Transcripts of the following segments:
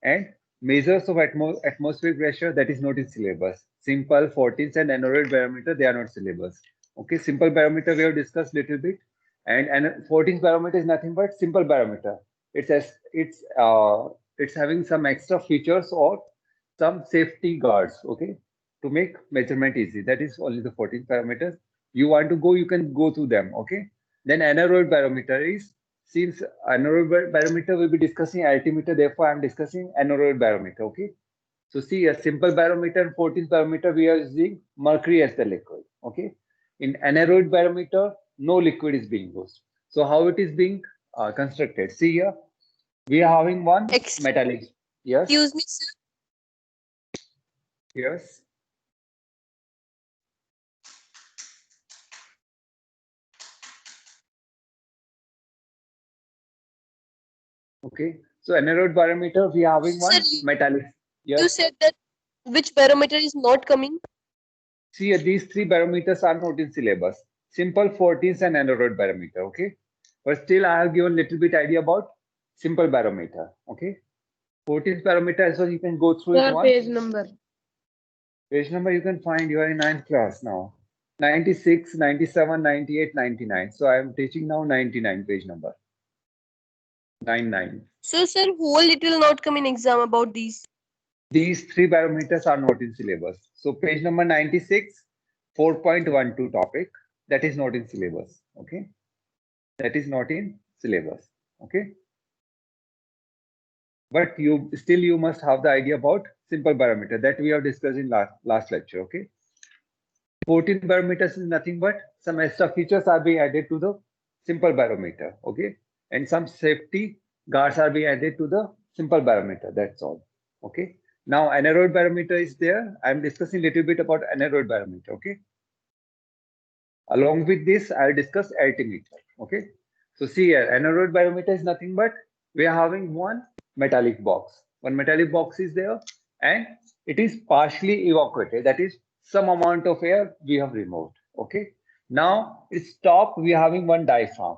And measures of atmospheric pressure, that is not in syllabus. Simple 14th and aneroid barometer, they are not syllabus. Okay, simple barometer we have discussed little bit, and 14th barometer is nothing but simple barometer. It's having some extra features or some safety guards. Okay, to make measurement easy. That is only the 14th parameters. You want to go, you can go through them. Okay. Then aneroid barometer is, since aneroid barometer will be discussing altimeter, therefore I am discussing aneroid barometer. Okay. So see, a simple barometer and 14th barometer, we are using mercury as the liquid. Okay. In aneroid barometer, no liquid is being used. So how it is being constructed? See here, we are having one metallic. Yes. Excuse me, sir. Yes. Okay. So aneroid barometer, we are having Sir, one metallic. you Yes. said that which barometer is not coming? See, these three barometers are not in syllabus. Simple 14th and aneroid barometer. Okay. But still, I have given little bit idea about simple barometer. Okay. 14th barometer, so you can go through it once. Page number. Page number you can find, you are in 9th class now. 96, 97, 98, 99. So I am teaching now 99 page number. 99. So, sir, whole it will not come in exam about these. These three barometers are not in syllabus. So page number 96, 4.12 topic, that is not in syllabus. Okay. That is not in syllabus. Okay. But you must have the idea about simple barometer that we have discussed in last lecture. Okay. 14 barometers is nothing but some extra features are being added to the simple barometer. Okay. And some safety guards are being added to the simple barometer. That's all. Okay. Now aneroid barometer is there. I'm discussing a little bit about aneroid barometer. Okay. Along with this, I'll discuss altimeter. Okay. So see here, aneroid barometer is nothing but we are having one metallic box. One metallic box is there and it is partially evacuated. That is some amount of air we have removed. Okay. Now its top we are having one diaphragm.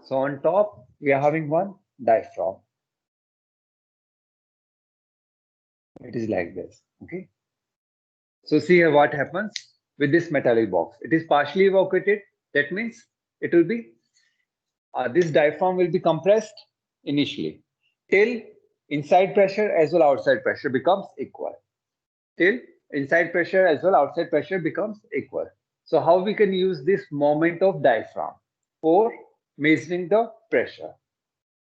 So on top we are having one diaphragm. It is like this. Okay. So see here what happens with this metallic box. It is partially evacuated. That means it will be this diaphragm will be compressed initially till inside pressure as well outside pressure becomes equal. Till inside pressure as well outside pressure becomes equal. So how we can use this moment of diaphragm for measuring the pressure?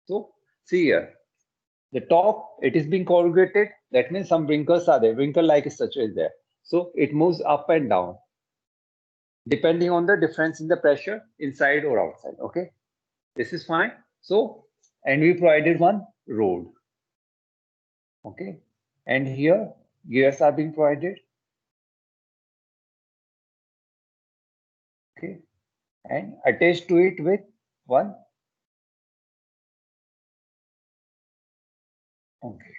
So see here, the top it is being corrugated. That means some wrinkles are there. Wrinkle like structure is there. So it moves up and down depending on the difference in the pressure inside or outside. Okay. This is fine. So, and we provided one rod. Okay. And here gears are being provided. Okay. And attached to it with one. Okay.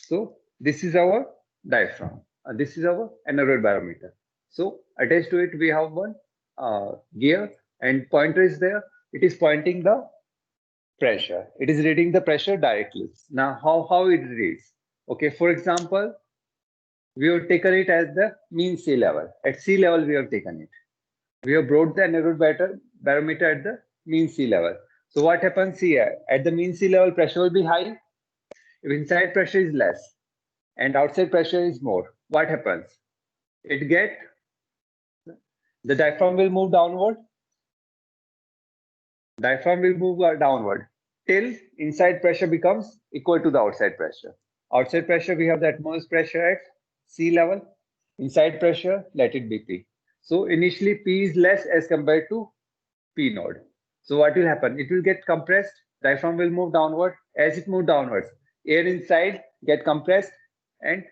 So this is our diaphragm. This is our aneroid barometer. So attached to it we have one gear and pointer is there. It is pointing the pressure. It is reading the pressure directly. Now how it reads? Okay, for example, we have taken it as the mean sea level. At sea level we have taken it. We have brought the aneroid barometer at the mean sea level. So what happens here? At the mean sea level pressure will be high. If inside pressure is less and outside pressure is more, what happens? The diaphragm will move downward. Diaphragm will move downward till inside pressure becomes equal to the outside pressure. Outside pressure, we have the atmospheric pressure at sea level. Inside pressure, let it be P. So initially P is less as compared to P node. So what will happen? It will get compressed. Diaphragm will move downward. As it moves downwards, air inside get compressed and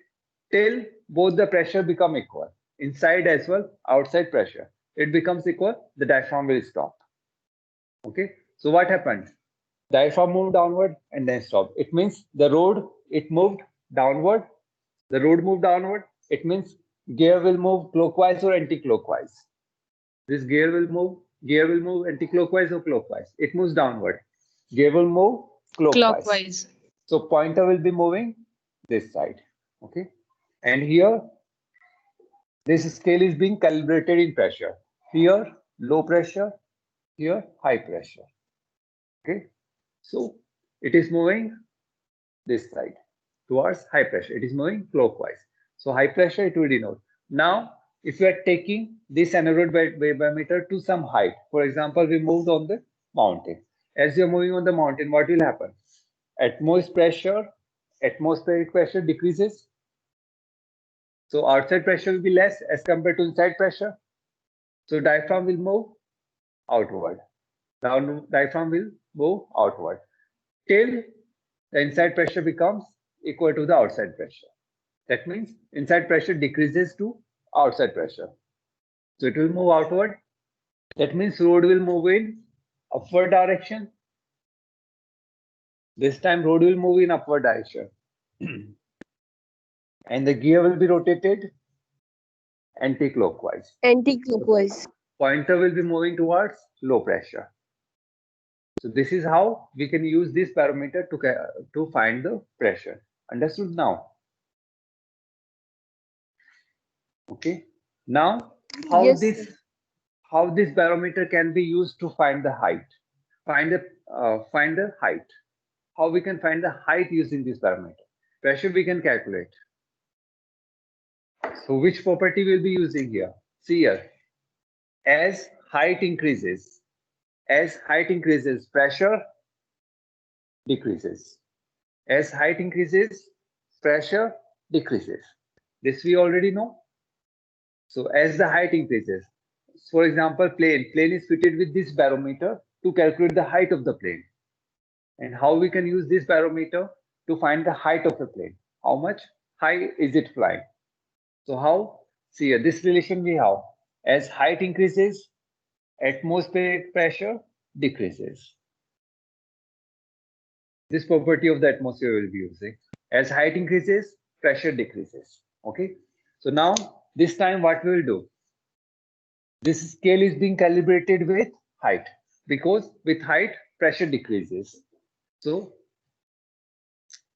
till both the pressure become equal. Inside as well, outside pressure. It becomes equal, the diaphragm will stop. Okay. So what happened? Diaphragm moved downward and then stopped. It means the road, it moved downward. The road moved downward. It means gear will move clockwise or anti-clockwise. This gear will move anti-clockwise or clockwise. It moves downward. Gear will move Clockwise. So pointer will be moving this side. Okay. And here, this scale is being calibrated in pressure. Here, low pressure. Here, high pressure. Okay. So it is moving this side towards high pressure. It is moving clockwise. So high pressure, it will denote. Now, if you are taking this anaerobe barometer to some height, for example, we moved on the mountain. As you are moving on the mountain, what will happen? Atmospheric pressure decreases. So outside pressure will be less as compared to inside pressure. So diaphragm will move outward. Now diaphragm will move outward till the inside pressure becomes equal to the outside pressure. That means inside pressure decreases to outside pressure. So it will move outward. That means road will move in upward direction. This time road will move in upward direction. And the gear will be rotated anti-clockwise. Anti-clockwise. Pointer will be moving towards low pressure. So this is how we can use this parameter to find the pressure. Understood now? Okay. Now, how Yes. this barometer can be used to find the height? Find the height. How we can find the height using this parameter? Pressure we can calculate. So which property we'll be using here? See here. As height increases, pressure decreases. As height increases, pressure decreases. This we already know. So as the height increases, for example, plane is fitted with this barometer to calculate the height of the plane. And how we can use this barometer to find the height of the plane? How much high is it flying? So how? See here, this relation we have. As height increases, atmospheric pressure decreases. This property of the atmosphere will be using. As height increases, pressure decreases. Okay. So now this time what we will do? This scale is being calibrated with height because with height pressure decreases. So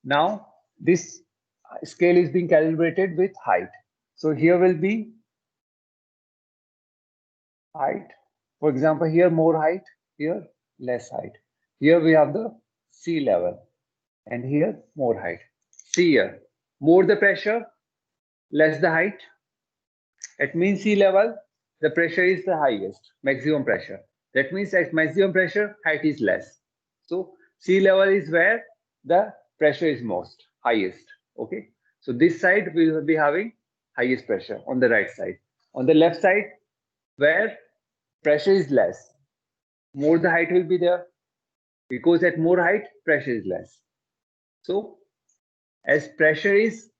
now this scale is being calibrated with height. So here will be height. For example, here more height, here less height. Here we have the sea level and here more height. See here, more the pressure, less the height. At mean sea level, the pressure is the highest, maximum pressure. That means at maximum pressure, height is less. So sea level is where the pressure is most, highest. Okay. So this side we will be having highest pressure on the right side. On the left side, where pressure is less, more the height will be there because at more height, pressure is less. So as pressure is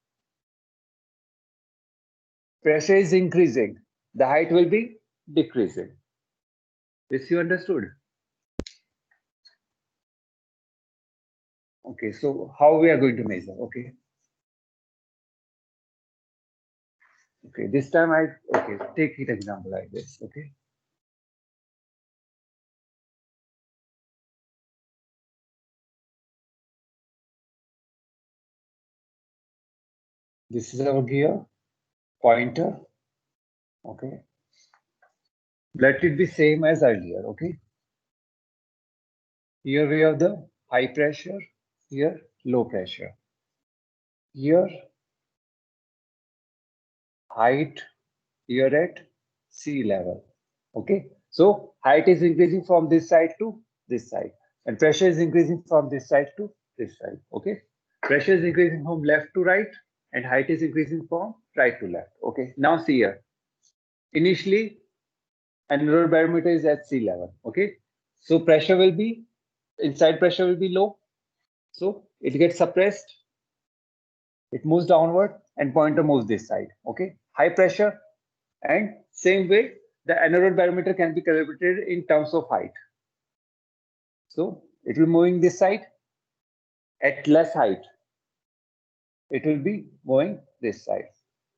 increasing, the height will be decreasing. This you understood? Okay, so how we are going to measure? Okay. Okay, this time take it example like this. Okay. This is our gear, pointer. Okay. Let it be same as earlier. Okay. Here we have the high pressure, here low pressure. Here height, here at sea level. Okay. So height is increasing from this side to this side, and pressure is increasing from this side to this side. Okay. Pressure is increasing from left to right, and height is increasing from right to left. Okay. Now see here. Initially, anaerobe barometer is at sea level. Okay. So pressure will be inside pressure will be low. So it gets suppressed. It moves downward, and pointer moves this side. Okay. High pressure, and same way the anaerobe barometer can be calibrated in terms of height. So it will moving this side at less height. It will be moving this side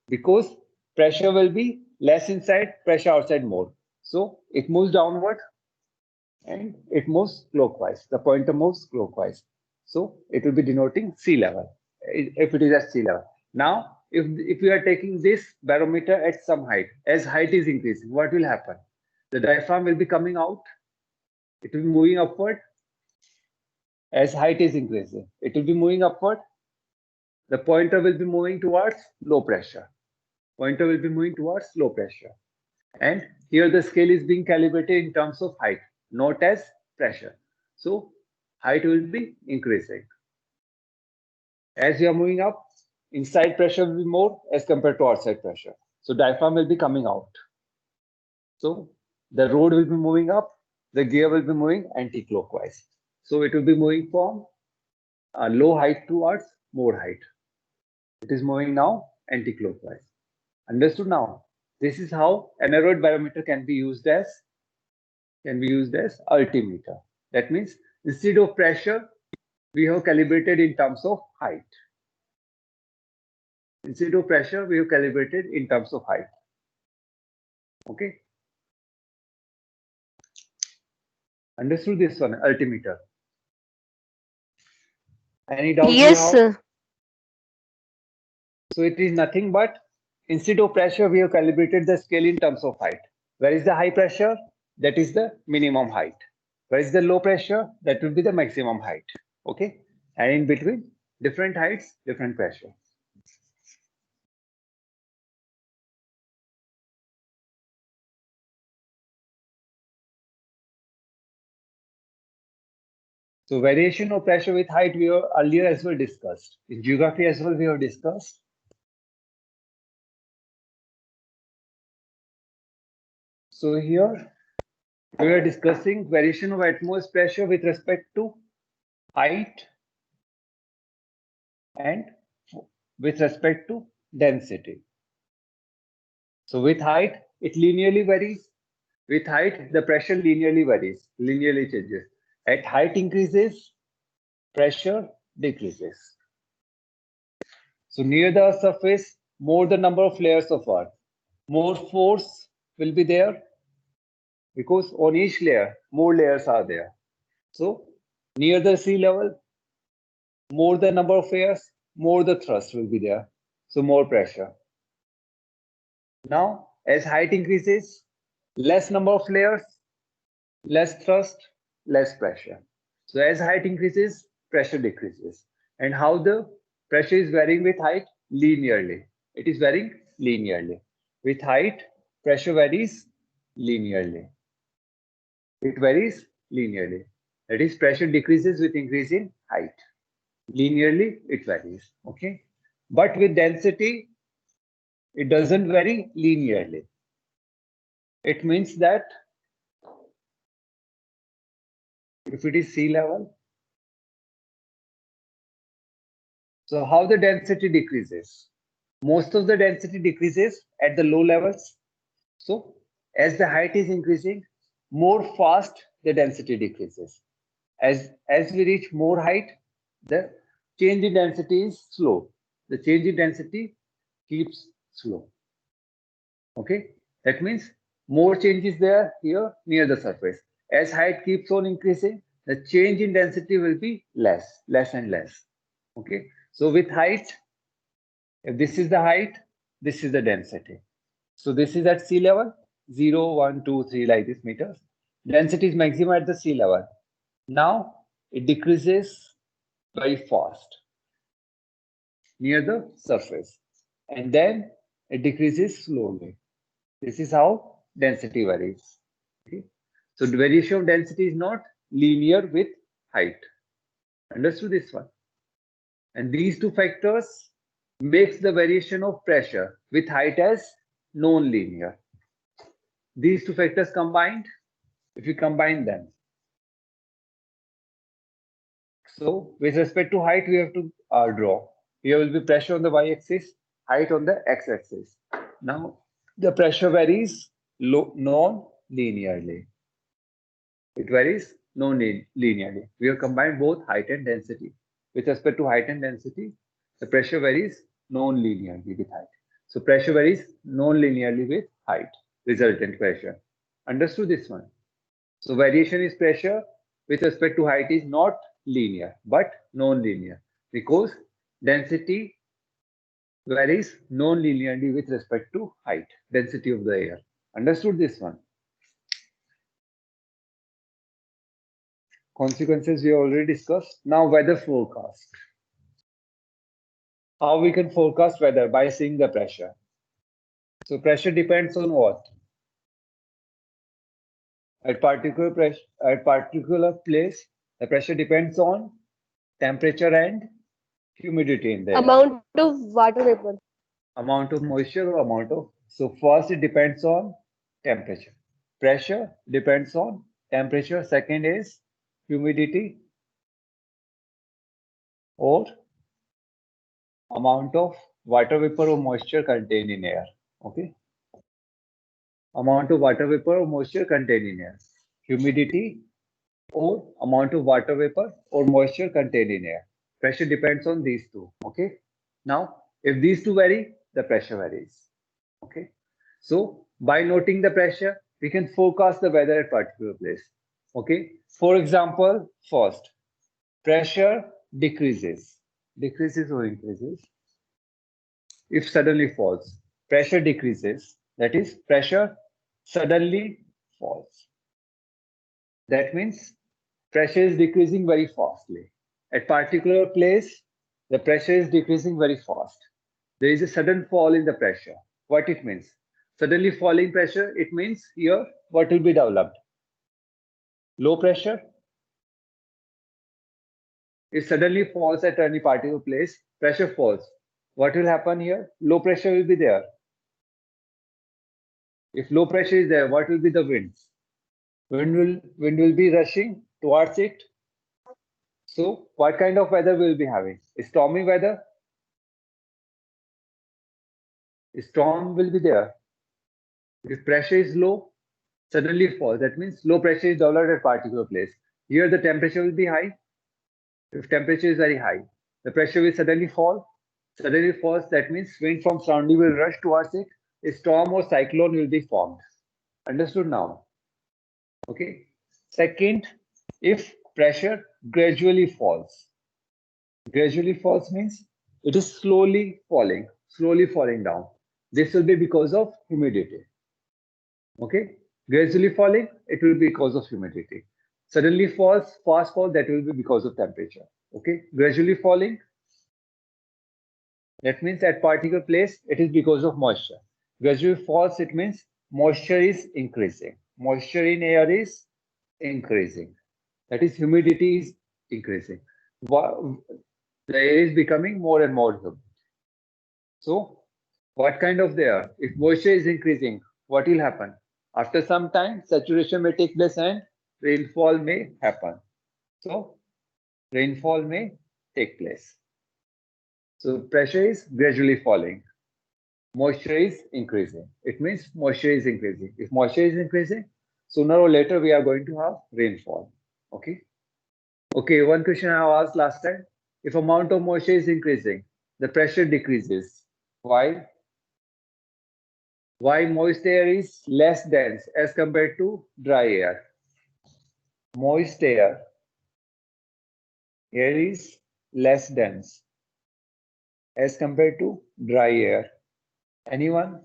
because pressure will be less inside, pressure outside more. So it moves downward and it moves clockwise. The pointer moves clockwise. So it will be denoting sea level, if it is at sea level. Now, if we are taking this barometer at some height, as height is increasing, what will happen? The diaphragm will be coming out. It will be moving upward. As height is increasing, it will be moving upward. The pointer will be moving towards low pressure. Pointer will be moving towards low pressure. And here the scale is being calibrated in terms of height, not as pressure. So height will be increasing. As you are moving up, inside pressure will be more as compared to outside pressure. So diaphragm will be coming out. So the rod will be moving up, the gear will be moving anti-clockwise. So it will be moving from a low height towards more height. It is moving now anti-clockwise. Understood now? This is how aneroid barometer can be used as altimeter. That means instead of pressure, we have calibrated in terms of height. Instead of pressure, we have calibrated in terms of height. Okay. Understood this one, altimeter. Any doubt? Yes, sir. So it is nothing but instead of pressure, we have calibrated the scale in terms of height. Where is the high pressure? That is the minimum height. Where is the low pressure? That will be the maximum height. Okay. And in between, different heights, different pressure. So variation of pressure with height we have earlier as well discussed. In geography as well we have discussed. So here we are discussing variation of atmospheric pressure with respect to height and with respect to density. So with height, it linearly varies. With height, the pressure linearly varies, linearly changes. At height increases, pressure decreases. So near the surface, more the number of layers of earth, more force will be there because on each layer, more layers are there. So near the sea level, more the number of layers, more the thrust will be there. So more pressure. Now, as height increases, less number of layers, less thrust, less pressure. So as height increases, pressure decreases. And how the pressure is varying with height? Linearly. It is varying linearly. With height, pressure varies linearly. It varies linearly. That is, pressure decreases with increase in height. Linearly, it varies. Okay. But with density, it doesn't vary linearly. It means that if it is sea level, so how the density decreases? Most of the density decreases at the low levels. So as the height is increasing, more fast the density decreases. As we reach more height, the change in density is slow. The change in density keeps slow. Okay, that means more change is there here near the surface. As height keeps on increasing, the change in density will be less and less. Okay, so with height, if this is the height, this is the density. So this is at sea level, 0, 1, 2, 3 like this meters. Density is maximum at the sea level. Now it decreases very fast near the surface, and then it decreases slowly. This is how density varies. Okay? So the variation of density is not linear with height. Understood this one? And these two factors makes the variation of pressure with height as non-linear. These two factors combined, if you combine them. So with respect to height, we have to draw. Here will be pressure on the y-axis, height on the x-axis. Now the pressure varies non-linearly. It varies non-linearly. We have combined both height and density. With respect to height and density, the pressure varies non-linearly with height. So pressure varies non-linearly with height, resultant pressure. Understood this one? So variation is pressure with respect to height is not linear, but non-linear, because density varies non-linearly with respect to height, density of the air. Understood this one? Consequences we already discussed. Now weather forecast. How we can forecast weather? By seeing the pressure. So pressure depends on what? At particular place, the pressure depends on temperature and humidity in the air. Amount of water vapor. Amount of moisture or amount of. So first it depends on temperature. Pressure depends on temperature. Second is humidity or amount of water vapor or moisture contained in air. Okay. Amount of water vapor or moisture contained in air. Humidity or amount of water vapor or moisture contained in air. Pressure depends on these two. Okay. Now, if these two vary, the pressure varies. Okay. So by noting the pressure, we can forecast the weather at particular place. Okay. For example, first, pressure decreases. Decreases or increases? If suddenly falls. Pressure decreases. That is, pressure suddenly falls. That means pressure is decreasing very fastly. At particular place, the pressure is decreasing very fast. There is a sudden fall in the pressure. What it means? Suddenly falling pressure, it means here what will be developed? Low pressure. If suddenly falls at any particular place, pressure falls. What will happen here? Low pressure will be there. If low pressure is there, what will be the winds? Wind will be rushing towards it. So what kind of weather we will be having? Stormy weather. Storm will be there. If pressure is low, suddenly falls. That means low pressure is developed at particular place. Here the temperature will be high. If temperature is very high, the pressure will suddenly fall. Suddenly falls, that means wind from surrounding will rush towards it. A storm or cyclone will be formed. Understood now? Okay. Second, if pressure gradually falls. Gradually falls means it is slowly falling down. This will be because of humidity. Okay. Gradually falling, it will be because of humidity. Suddenly falls, fast fall, that will be because of temperature. Okay. Gradually falling, that means at particular place, it is because of moisture. Gradually falls, it means moisture is increasing. Moisture in air is increasing. That is, humidity is increasing. The air is becoming more and more humid. So, what kind of the air? If moisture is increasing, what will happen? After some time, saturation may take place and rainfall may happen. So, rainfall may take place. So, pressure is gradually falling. Moisture is increasing. It means moisture is increasing. If moisture is increasing, sooner or later we are going to have rainfall. Okay. Okay, one question I asked last time. If amount of moisture is increasing, the pressure decreases. Why? Why moist air is less dense as compared to dry air? Moist air is less dense as compared to dry air. Anyone?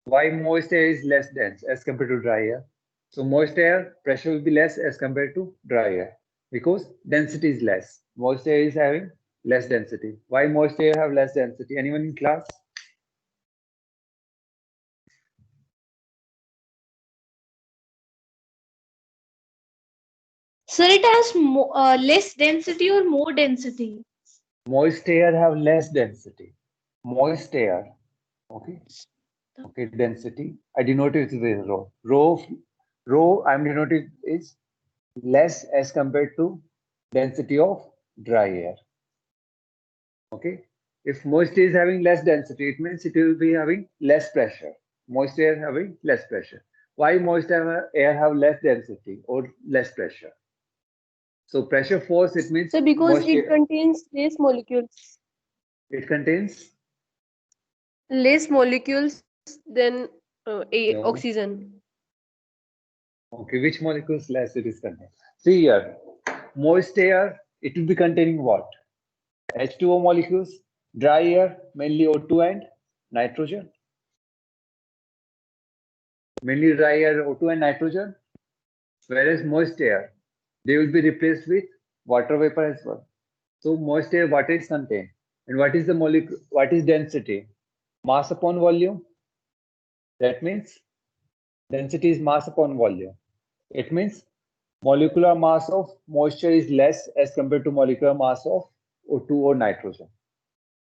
Why moist air is less dense as compared to dry air? So moist air pressure will be less as compared to dry air because density is less. Moist air is having less density. Why moist air have less density? Anyone in class? Sir, it has less density or more density? Moist air have less density. Moist air, okay, okay, density. I denote it with rho. Rho I'm denoting is less as compared to density of dry air. Okay, if moist is having less density, it means it will be having less pressure. Moist air having less pressure. Why moist air have less density or less pressure? So pressure force, it means So because moist it air. contains It contains less molecules than no. oxygen. Okay, which molecules less it is contained? See here, moist air it will be containing what? H2O molecules, dry air, mainly O2 and nitrogen. Mainly dry air, O2 and nitrogen. Whereas moist air, they will be replaced with water vapor as well. So moist air, water is contained. And what is the molecule? What is density? Mass upon volume. That means density is mass upon volume. It means molecular mass of moisture is less as compared to molecular mass of O2 or nitrogen.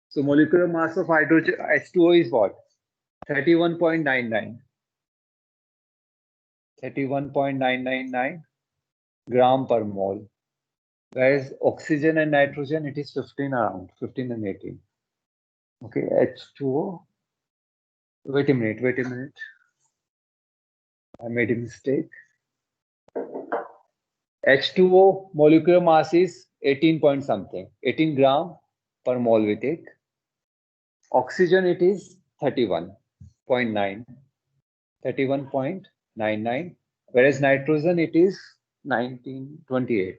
So molecular mass of hydrogen H2O is what? 31.99. 31.999 gram per mole. Whereas oxygen and nitrogen, it is 15 around, 15 and 18. Okay, H2O. Wait a minute. I made a mistake. H2O molecular mass is 18 point something, 18 gram per mole we take. Oxygen, it is 31.9, 31.99. Whereas nitrogen, it is 28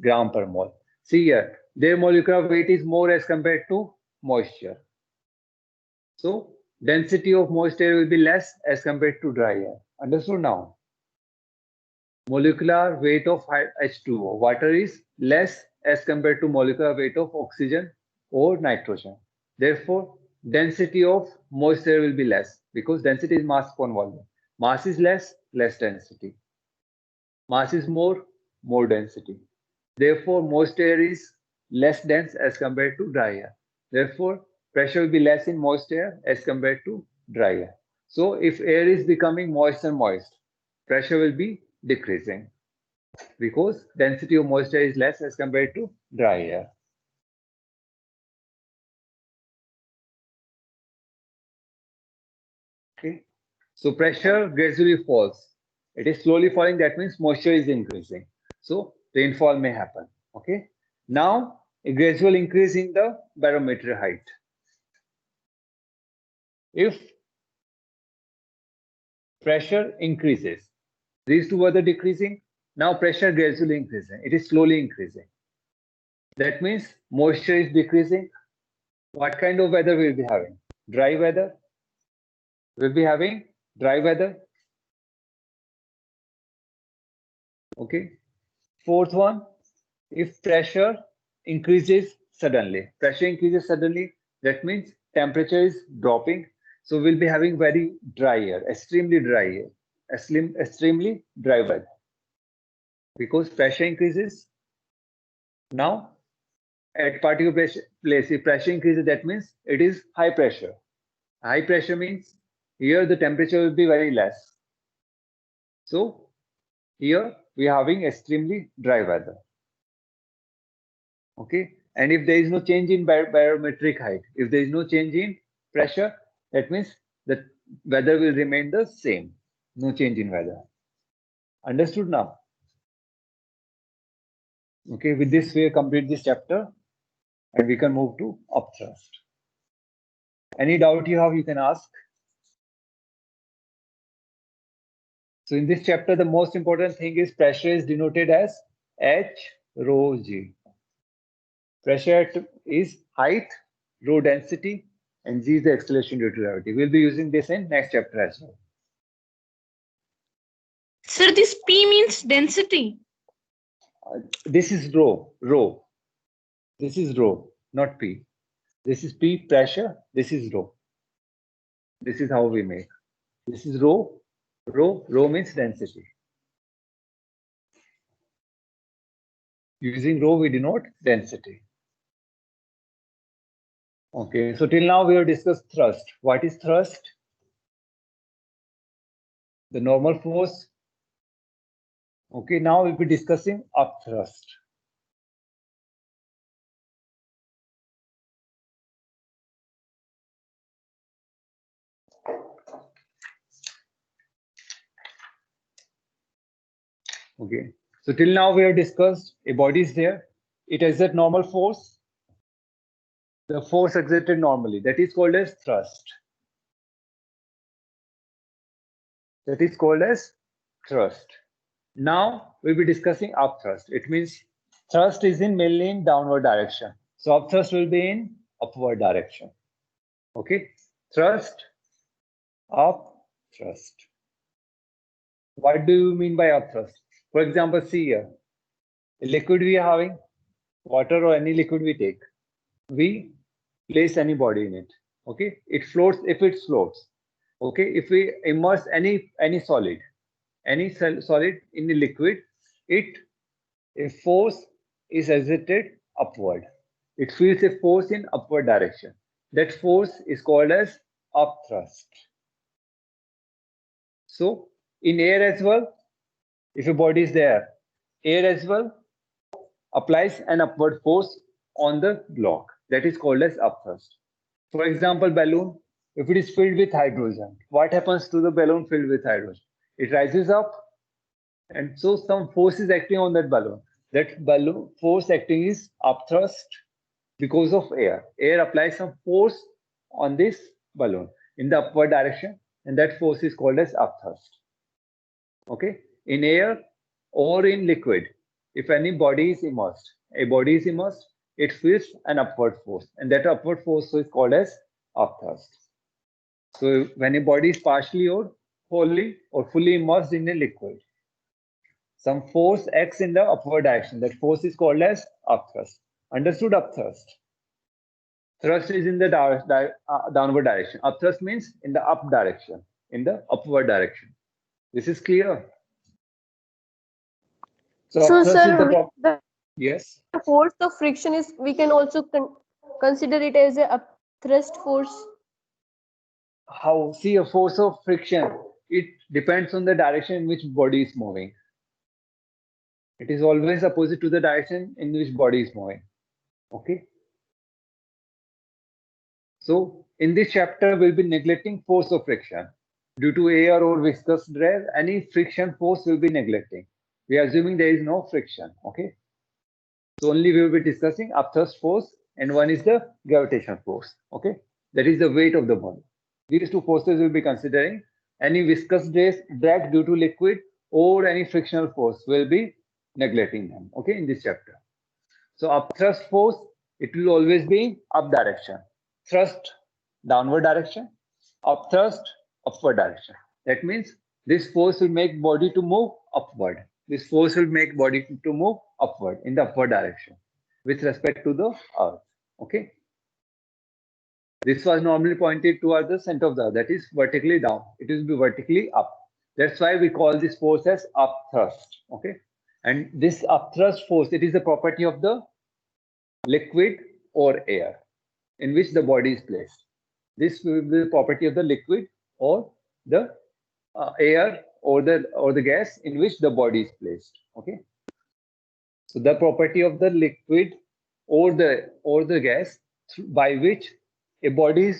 gram per mole. See here, their molecular weight is more as compared to moisture. So density of moist air will be less as compared to dry air. Understood now? Molecular weight of H2O, water, is less as compared to molecular weight of oxygen or nitrogen. Therefore, density of moist air will be less because density is mass upon volume. Mass is less, less density. Mass is more, more density. Therefore, moist air is less dense as compared to dry air. Therefore, pressure will be less in moist air as compared to dry air. So, if air is becoming moist and moist, pressure will be decreasing because density of moisture is less as compared to dry air. Okay, so pressure gradually falls. It is slowly falling. That means moisture is increasing. So rainfall may happen. Okay, now a gradual increase in the barometric height. If pressure increases, these two were the decreasing. Now pressure gradually increasing. It is slowly increasing. That means moisture is decreasing. What kind of weather we'll be having? Dry weather. We'll be having dry weather. Okay. Fourth one, if pressure increases suddenly, that means temperature is dropping. So we'll be having very dry air, extremely dry air, extremely dry weather. Because pressure increases. Now, at particular place, if pressure increases, that means it is high pressure. High pressure means here the temperature will be very less. So here we are having extremely dry weather. Okay, and if there is no change in barometric height, if there is no change in pressure, that means the weather will remain the same. No change in weather. Understood now? Okay, with this we complete this chapter and we can move to upthrust. Any doubt you have, you can ask. So in this chapter, the most important thing is pressure is denoted as H rho G. Pressure is height, rho density, and G is the acceleration due to gravity. We'll be using this in next chapter as well. Sir, this P means density. This is rho. This is rho, not P. This is P, pressure. This is rho. This is how we make. This is rho. Rho means density. Using rho, we denote density. Okay, so till now we have discussed thrust. What is thrust? The normal force. Okay, now we'll be discussing upthrust. Okay, so till now we have discussed a body is there. It exerts normal force. The force exerted normally. That is called as thrust. That is called as thrust. Now we'll be discussing upthrust. It means Thrust is in mainly in downward direction. So upthrust will be in upward direction. Okay. Thrust, upthrust. What do you mean by upthrust? For example, see here. The liquid we are having, water or any liquid we take, we place any body in it. Okay. It floats if it floats. Okay. If we immerse any solid, solid in the liquid, a force is exerted upward. It feels a force in upward direction. That force is called as upthrust. So in air as well, if a body is there, air as well applies an upward force on the block. That is called as upthrust. For example, balloon, if it is filled with hydrogen, what happens to the balloon filled with hydrogen? It rises up, and so some force is acting on that balloon. That balloon force acting is upthrust because of air. Air applies some force on this balloon in the upward direction, and that force is called as upthrust. Okay, in air or in liquid, if any body is immersed, it feels an upward force, and that upward force is called as upthrust. So when a body is partially or wholly or fully immersed in a liquid, some force acts in the upward direction. That force is called as upthrust. Understood? Upthrust. Thrust is in the downward direction. Upthrust means in the up direction, in the upward direction. This is clear. So upthrust is the yes. Force of friction is, we can also consider it as a upthrust force. How? See, a force of friction, it depends on the direction in which body is moving. It is always opposite to the direction in which body is moving. Okay. So in this chapter, we'll be neglecting force of friction. Due to air or viscous drag, any friction force will be neglecting. We are assuming there is no friction. Okay. So only we will be discussing upthrust force, and one is the gravitational force. Okay. That is the weight of the body. These two forces will be considering. Any viscous drag due to liquid or any frictional force will be neglecting them. Okay. In this chapter. So upthrust force, it will always be up direction. Thrust, downward direction. Upthrust, upward direction. That means this force will make body to move upward. This force will make body to move upward in the upward direction with respect to the earth. Okay. This was normally pointed towards the center of the earth, that is vertically down. It will be vertically up. That's why we call this force as upthrust. Okay. And this upthrust force, it is the property of the liquid or air in which the body is placed. This will be the property of the liquid or the air or the gas in which the body is placed. Okay. So the property of the liquid or the gas by which a body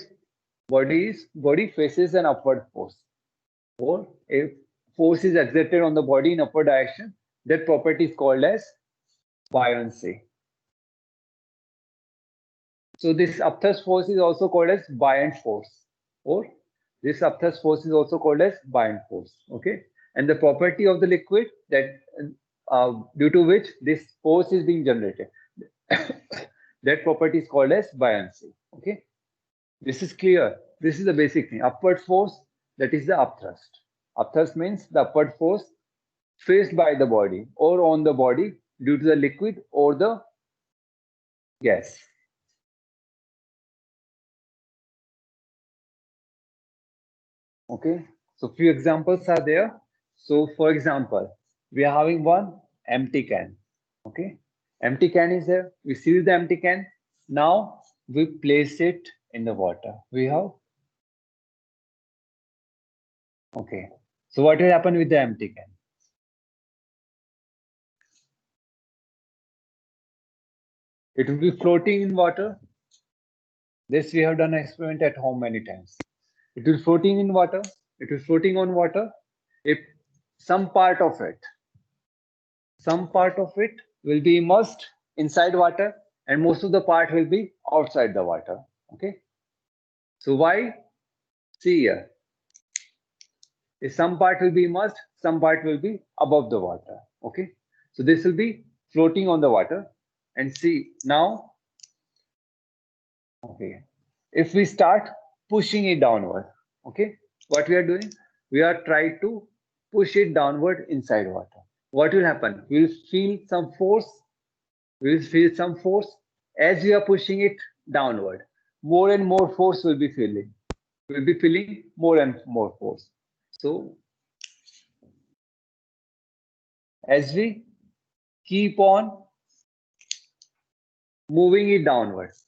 faces an upward force, or a force is exerted on the body in upward direction. That property is called as buoyancy. So this upthrust force is also called as buoyant force, or this upthrust force is also called as buoyant force. Okay, and the property of the liquid that due to which this force is being generated, that property is called as buoyancy. Okay, this is clear. This is the basic thing. Upward force, that is the upthrust. Upthrust means the upward force faced by the body or on the body due to the liquid or the gas. Okay, so few examples are there. So for example, we are having one empty can. Okay, empty can is there. We seal the empty can. Now we place it in the water. We have. Okay, so what will happen with the empty can? It will be floating in water. This we have done an experiment at home many times. It will floating in water. It is floating on water. If some part of it will be immersed inside water, and most of the part will be outside the water. Okay. So why? See here. If some part will be immersed, some part will be above the water. Okay. So this will be floating on the water. And see now, okay, if we start pushing it downward, okay, what we are doing, we are trying to push it downward inside water. What will happen? We will feel some force. We will feel some force as we are pushing it downward. More and more force will be feeling. We'll be feeling more and more force. So as we keep on moving it downwards,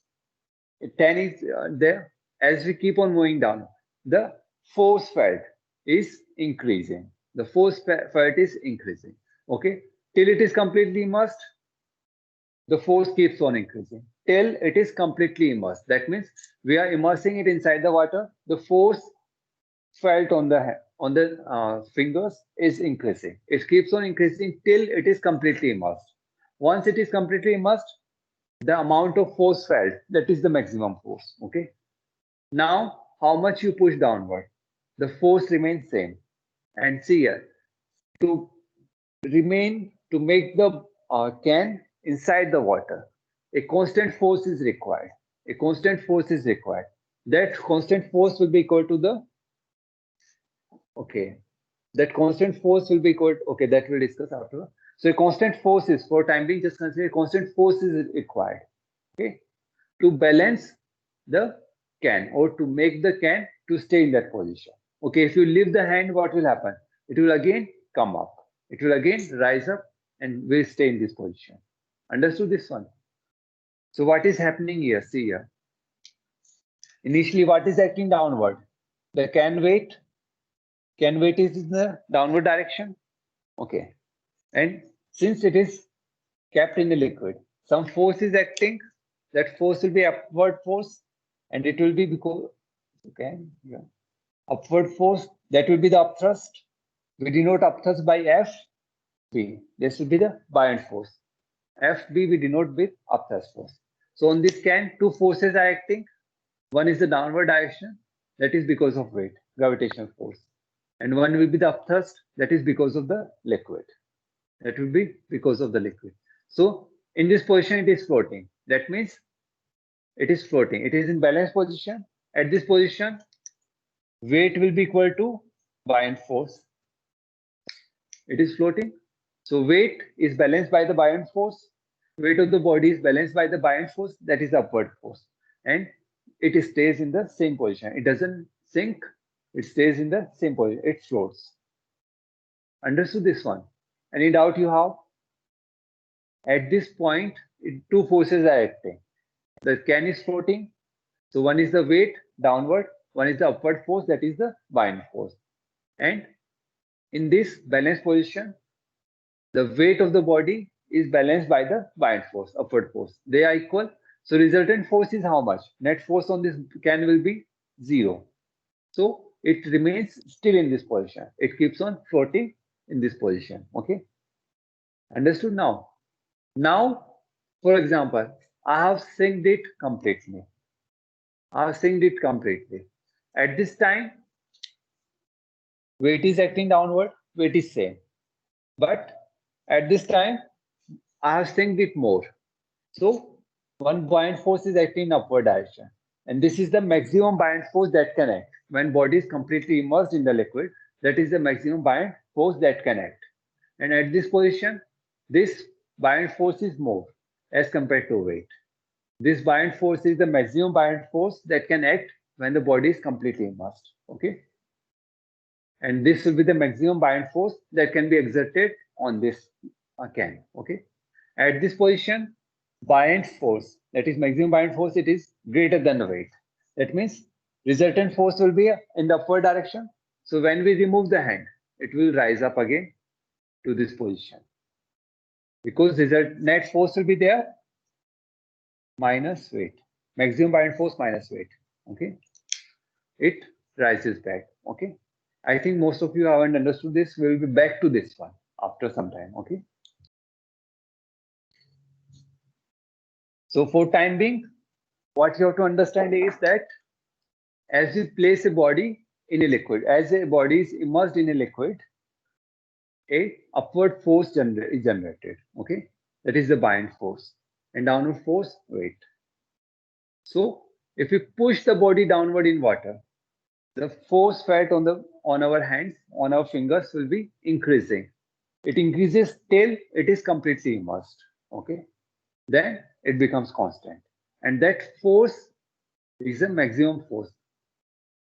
10 is there. As we keep on moving down, the force felt is increasing. The force felt is increasing. Okay, till it is completely immersed, the force keeps on increasing till it is completely immersed. That means we are immersing it inside the water. The force felt on the fingers is increasing. It keeps on increasing till it is completely immersed. Once it is completely immersed, the amount of force felt, that is the maximum force. Okay. Now, how much you push downward, the force remains same. And see here, to make the can inside the water, a constant force is required. A constant force is required. That constant force will be equal to the, okay, that constant force will be equal, okay, that we'll discuss after. So a constant force is, for time being, just consider a constant force is required, okay, to balance the can, or to make the can to stay in that position. Okay, if you lift the hand, what will happen? It will again come up. It will again rise up and will stay in this position. Understood this one? So what is happening here? See here. Initially, what is acting downward? The can weight. Can weight is in the downward direction. Okay. And since it is kept in the liquid, some force is acting. That force will be upward force, and it will be because, okay, yeah, upward force, that will be the upthrust. We denote upthrust by FB. This will be the buoyant force. FB we denote with upthrust force. So on this can, two forces are acting. One is the downward direction, that is because of weight, gravitational force. And one will be the upthrust, that is because of the liquid. That will be because of the liquid. So in this position, it is floating. That means it is floating. It is in balanced position. At this position, weight will be equal to buoyant force. It is floating. So weight is balanced by the buoyant force. Weight of the body is balanced by the buoyant force, that is the upward force. And it stays in the same position. It doesn't sink. It stays in the same position. It floats. Understood this one? Any doubt you have? At this point, two forces are acting. The can is floating. So one is the weight downward. One is the upward force, that is the buoyant force. And in this balanced position, the weight of the body is balanced by the buoyant force, upward force. They are equal. So resultant force is how much? Net force on this can will be 0. So it remains still in this position. It keeps on floating in this position. Okay. Understood now? Now, for example, I have synced it completely. At this time, weight is acting downward, weight is same. But at this time, I have synced it more. So one buoyant force is acting in upward direction. And this is the maximum buoyant force that can act. When body is completely immersed in the liquid, that is the maximum buoyant force that can act. And at this position, this buoyant force is more as compared to weight. This buoyant force is the maximum buoyant force that can act when the body is completely immersed. Okay. And this will be the maximum buoyant force that can be exerted on this can. Okay. At this position, buoyant force, that is maximum buoyant force, it is greater than the weight. That means resultant force will be in the upward direction. So when we remove the hand, it will rise up again to this position. Because net force will be there minus weight. Maximum buoyant force minus weight. Okay. It rises back. Okay. I think most of you haven't understood this. We will be back to this one after some time. Okay. So for time being, what you have to understand is that as you place a body in a liquid, as a body is immersed in a liquid, a upward force is generated. Okay. that is the buoyant force, and downward force, weight. So if we push the body downward in water, the force felt on our hands, on our fingers will be increasing. It increases till it is completely immersed. Okay, then it becomes constant, and that force is the maximum force.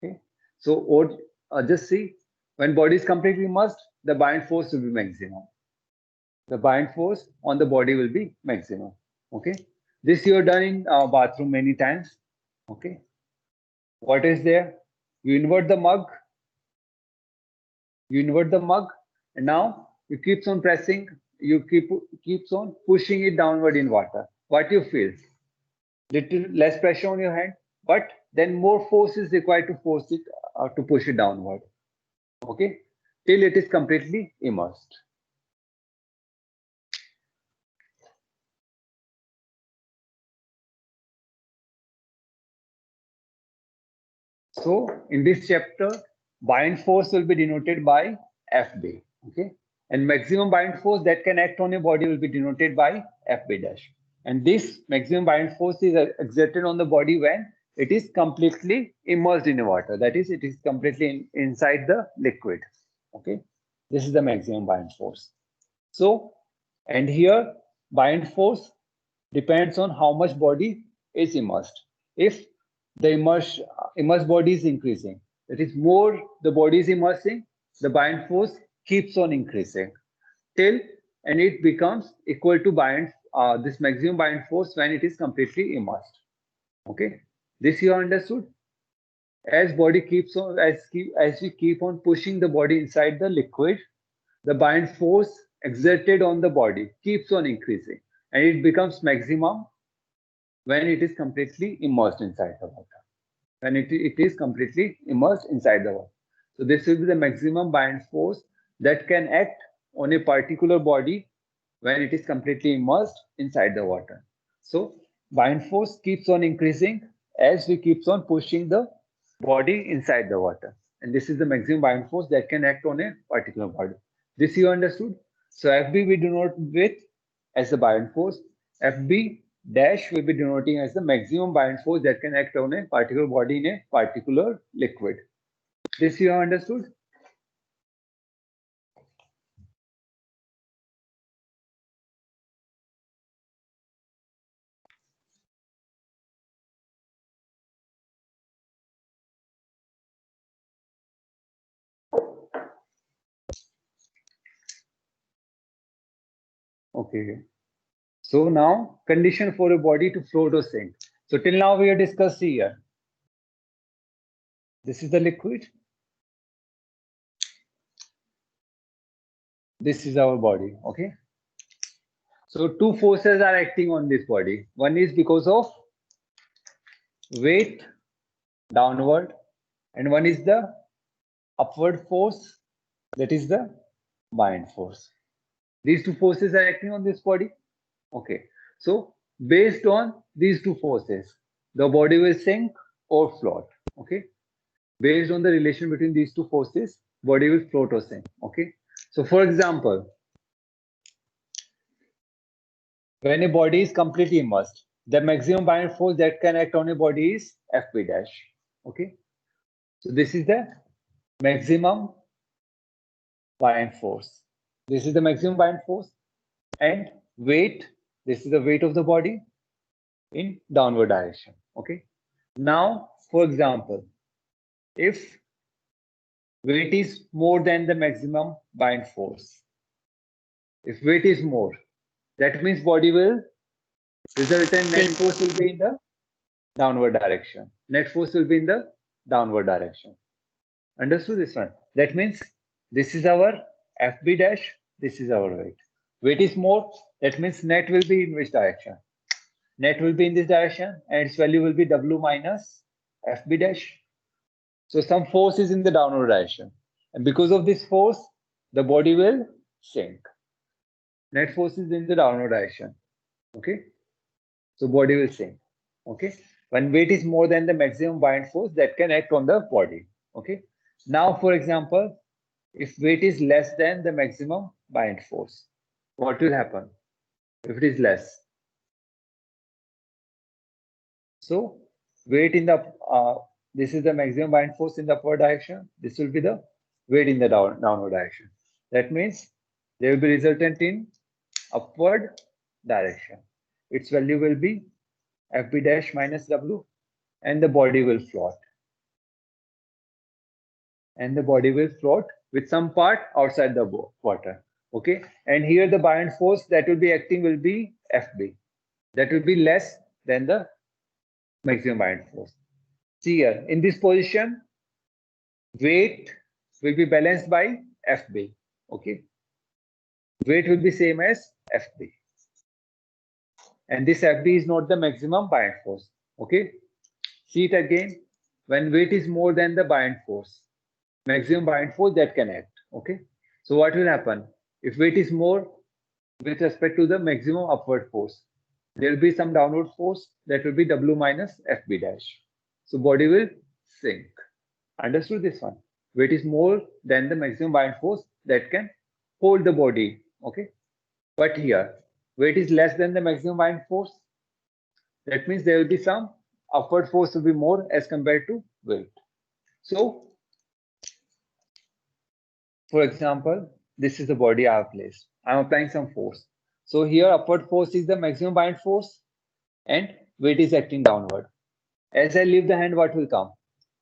Okay, so or just see, when body is completely immersed, the buoyant force will be maximum. The buoyant force on the body will be maximum. Okay, this you have done in bathroom many times. Okay, what is there? You invert the mug, and now you keeps on pressing, you keeps on pushing it downward in water. What you feel? Little less pressure on your hand, but then more force is required to force it to push it downward. Okay, till it is completely immersed. So in this chapter, buoyant force will be denoted by FB. Okay, and maximum buoyant force that can act on a body will be denoted by FB dash. And this maximum buoyant force is exerted on the body when it is completely immersed in the water. That is, it is completely inside the liquid. Okay, this is the maximum buoyant force. So, and here buoyant force depends on how much body is immersed. If the immersed body is increasing, that is, more the body is immersing, the buoyant force keeps on increasing till and it becomes equal to this maximum buoyant force when it is completely immersed. Okay, this you understood. As body keeps on as we keep on pushing the body inside the liquid, the buoyant force exerted on the body keeps on increasing, and it becomes maximum when it is completely immersed inside the water. When it is completely immersed inside the water. So this will be the maximum buoyant force that can act on a particular body when it is completely immersed inside the water. So buoyant force keeps on increasing as we keeps on pushing the body inside the water. And this is the maximum buoyant force that can act on a particular body. This you understood? So FB we denote with as the buoyant force. FB dash will be denoting as the maximum buoyant force that can act on a particular body in a particular liquid. This you have understood? Okay. So now condition for a body to float or sink. So till now we have discussed here. This is the liquid. This is our body. Okay. So two forces are acting on this body. One is because of weight downward, and one is the upward force, that is the buoyant force. These two forces are acting on this body. Okay. So based on these two forces, the body will sink or float. Okay. Based on the relation between these two forces, body will float or sink. Okay. So for example, when a body is completely immersed, the maximum buoyant force that can act on a body is FB dash. Okay. So this is the maximum buoyant force. This is the maximum buoyant force. And weight, this is the weight of the body in downward direction. Okay. Now, for example, if weight is more than the maximum buoyant force, if weight is more, that means body will result in net force will be in the downward direction. Net force will be in the downward direction. Understood this one? That means this is our FB dash, this is our weight. Weight is more, that means net will be in which direction? Net will be in this direction, and its value will be W minus FB dash. So some force is in the downward direction. And because of this force, the body will sink. Net force is in the downward direction. Okay. So body will sink. Okay. When weight is more than the maximum buoyant force that can act on the body. Okay. Now, for example, if weight is less than the maximum buoyant force, what will happen? if it is less. So weight in the this is the maximum bind force in the upward direction. This will be the weight in the downward direction. That means they will be resultant in upward direction. Its value will be Fb dash minus W, and the body will float. And the body will float with some part outside the water. Okay. And here the buoyant force that will be acting will be Fb. That will be less than the maximum buoyant force. See here, in this position, weight will be balanced by Fb. Okay. Weight will be same as Fb. And this Fb is not the maximum buoyant force. Okay. See it again. When weight is more than the buoyant force, maximum buoyant force that can act. Okay. So what will happen? If weight is more with respect to the maximum upward force, there will be some downward force that will be W minus Fb dash. So body will sink. Understood this one? Weight is more than the maximum buoyant force that can hold the body. Okay. But here, weight is less than the maximum buoyant force. That means there will be some upward force will be more as compared to weight. So, for example, this is the body I have placed. I am applying some force. So here upward force is the maximum buoyant force and weight is acting downward. As I leave the hand, what will come?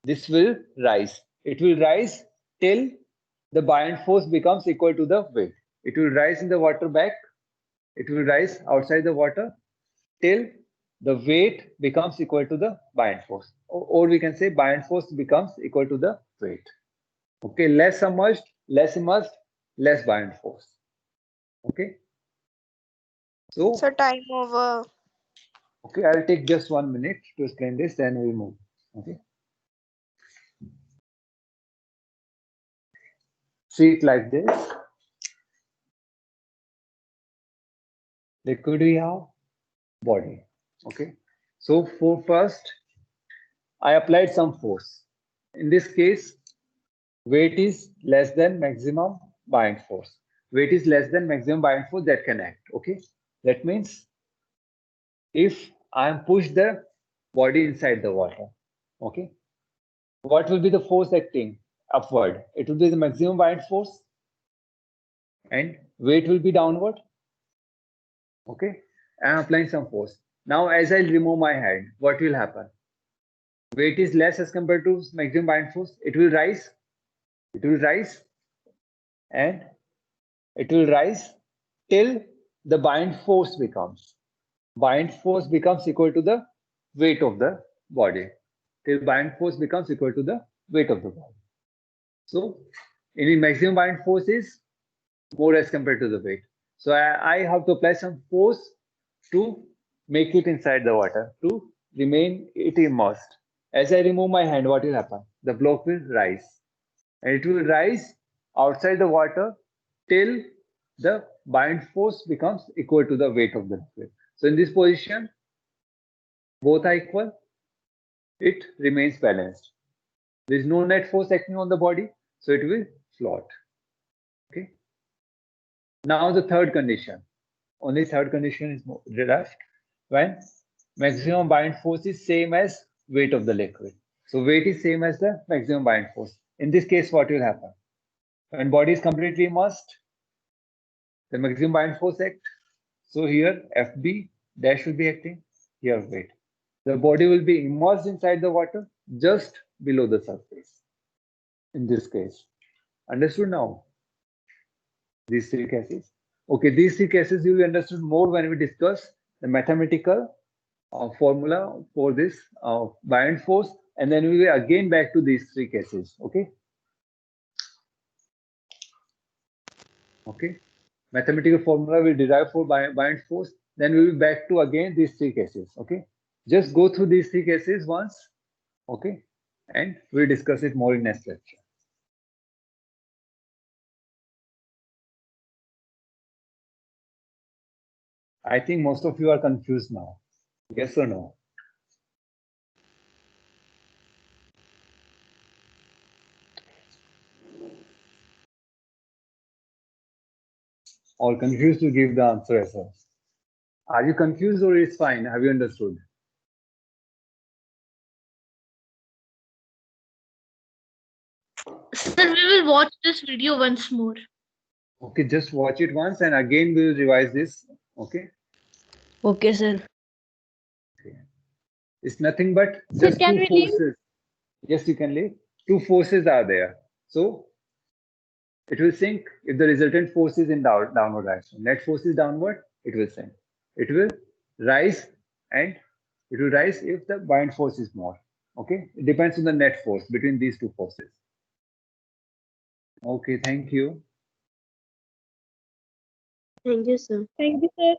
This will rise. It will rise till the buoyant force becomes equal to the weight. It will rise in the water back. It will rise outside the water till the weight becomes equal to the buoyant force. Or we can say buoyant force becomes equal to the weight. Okay, less submerged, less immersed, less buoyant force. Okay. So time over. Okay, I'll take just 1 minute to explain this, then we'll move. Okay. See it like this. Liquid we have, body. Okay. So for first, I applied some force. In this case, weight is less than maximum buoyant force. Weight is less than maximum buoyant force that can act. Okay. That means if I am pushed the body inside the water, okay, what will be the force acting upward? It will be the maximum buoyant force and weight will be downward. Okay, I am applying some force. Now as I remove my hand, what will happen? Weight is less as compared to maximum buoyant force. It will rise. It will rise and it will rise till the buoyant force becomes equal to the weight of the body. Till buoyant force becomes equal to the weight of the body. So in maximum buoyant force is more as compared to the weight. So I have to apply some force to make it inside the water, to remain it immersed. As I remove my hand, what will happen? The block will rise. And it will rise outside the water till the buoyant force becomes equal to the weight of the liquid. So in this position, both are equal. It remains balanced. There is no net force acting on the body, so it will float. Okay. Now the third condition. Only third condition is left when maximum buoyant force is same as weight of the liquid. So weight is same as the maximum buoyant force. In this case, what will happen? When body is completely immersed, the maximum buoyant force act. So here Fb dash will be acting. Here weight. The body will be immersed inside the water just below the surface. In this case, understood now? These three cases. Okay, these three cases you will understood more when we discuss the mathematical formula for this buoyant force, and then we will again back to these three cases. Okay. Okay. Mathematical formula will derive for buoyant force. Then we will back to again these three cases. Okay. Just go through these three cases once. Okay. And we'll discuss it more in next lecture. I think most of you are confused now. Yes or no? Or confused to give the answer as well. Are you confused or it's fine? Have you understood? Sir, we will watch this video once more. Okay, just watch it once and again we'll revise this. Okay. Okay, sir. It's nothing but Sir, just can two we leave? forces. Yes, you can leave. Two forces are there. So it will sink if the resultant force is in downward direction. Net force is downward, it will sink. It will rise and it will rise if the buoyant force is more. Okay, it depends on the net force between these two forces. Okay, thank you. Thank you, sir. Thank you, sir.